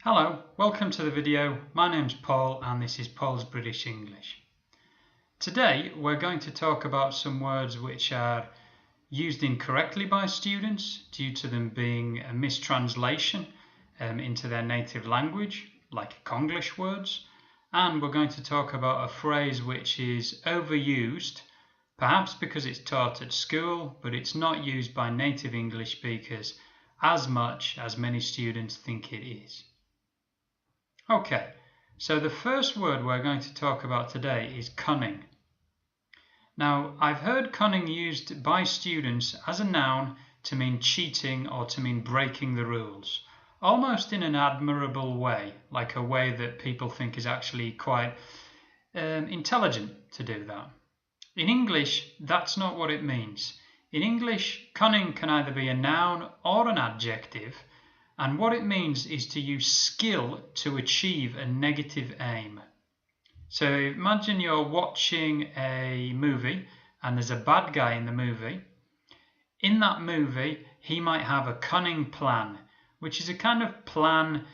Hello, welcome to the video. My name's Paul and this is Paul's British English. Today we're going to talk about some words which are used incorrectly by students due to them being a mistranslation into their native language, like Konglish words, and we're going to talk about a phrase which is overused, perhaps because it's taught at school, but it's not used by native English speakers as much as many students think it is. Okay, so the first word we're going to talk about today is cunning. Now, I've heard cunning used by students as a noun to mean cheating or to mean breaking the rules, almost in an admirable way, like a way that people think is actually quite intelligent to do that. In English, that's not what it means. In English, cunning can either be a noun or an adjective, and what it means is to use skill to achieve a negative aim. So imagine you're watching a movie and there's a bad guy in the movie. In that movie, he might have a cunning plan, which is a kind of plan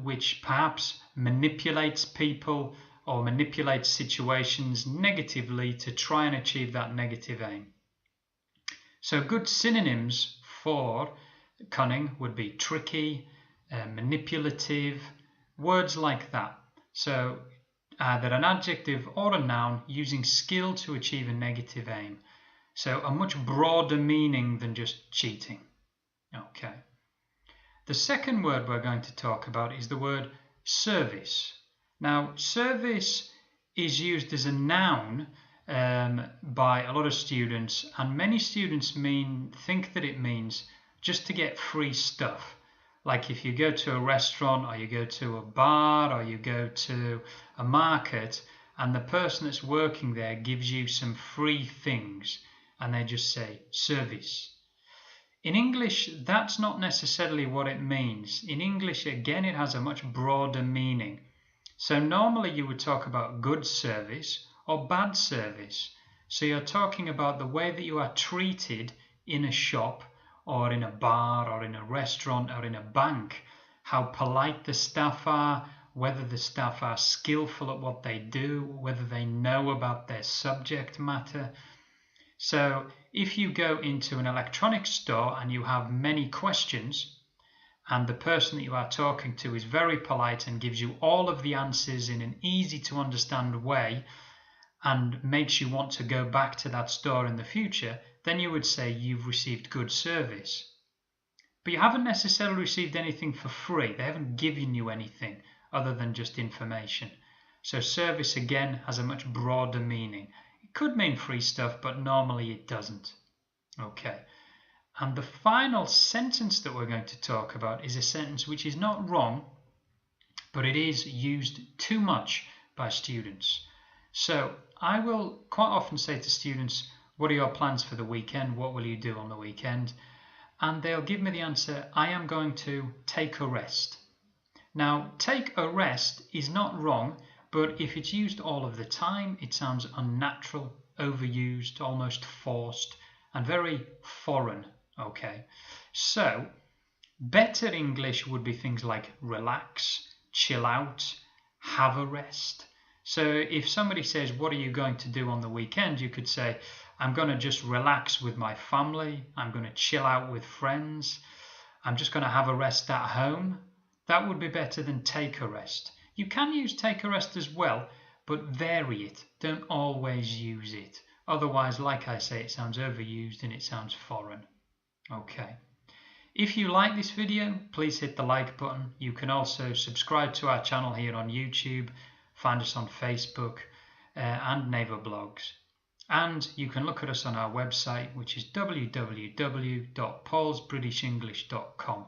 which perhaps manipulates people or manipulates situations negatively to try and achieve that negative aim. So good synonyms for cunning would be tricky, manipulative, words like that. So either an adjective or a noun using skill to achieve a negative aim. So a much broader meaning than just cheating. Okay. The second word we're going to talk about is the word service. Now, service is used as a noun by a lot of students, and many students think that it means just to get free stuff. Like if you go to a restaurant or you go to a bar or you go to a market and the person that's working there gives you some free things and they just say service. In English, that's not necessarily what it means. In English, again, it has a much broader meaning. So normally you would talk about good service or bad service. So you're talking about the way that you are treated in a shop or in a bar or in a restaurant or in a bank, how polite the staff are, whether the staff are skillful at what they do, whether they know about their subject matter. So if you go into an electronics store and you have many questions and the person that you are talking to is very polite and gives you all of the answers in an easy to understand way and makes you want to go back to that store in the future, then you would say you've received good service. But you haven't necessarily received anything for free. They haven't given you anything other than just information. So service again has a much broader meaning. It could mean free stuff, but normally it doesn't. Okay. And the final sentence that we're going to talk about is a sentence which is not wrong, but it is used too much by students. So I will quite often say to students, what are your plans for the weekend? What will you do on the weekend? And they'll give me the answer, I am going to take a rest. Now, take a rest is not wrong, but if it's used all of the time, it sounds unnatural, overused, almost forced, and very foreign. Okay, so better English would be things like relax, chill out, have a rest. So if somebody says, what are you going to do on the weekend? You could say, I'm going to just relax with my family. I'm going to chill out with friends. I'm just going to have a rest at home. That would be better than take a rest. You can use take a rest as well, but vary it. Don't always use it. Otherwise, like I say, it sounds overused and it sounds foreign. Okay. If you like this video, please hit the like button. You can also subscribe to our channel here on YouTube. Find us on Facebook and Naver blogs. And you can look at us on our website, which is www.paulsbritishenglish.com.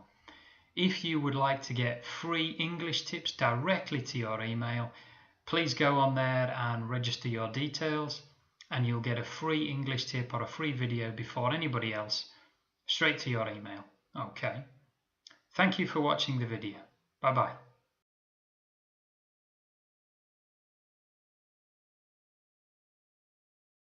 If you would like to get free English tips directly to your email, please go on there and register your details, and you'll get a free English tip or a free video before anybody else, straight to your email. Okay. Thank you for watching the video. Bye-bye.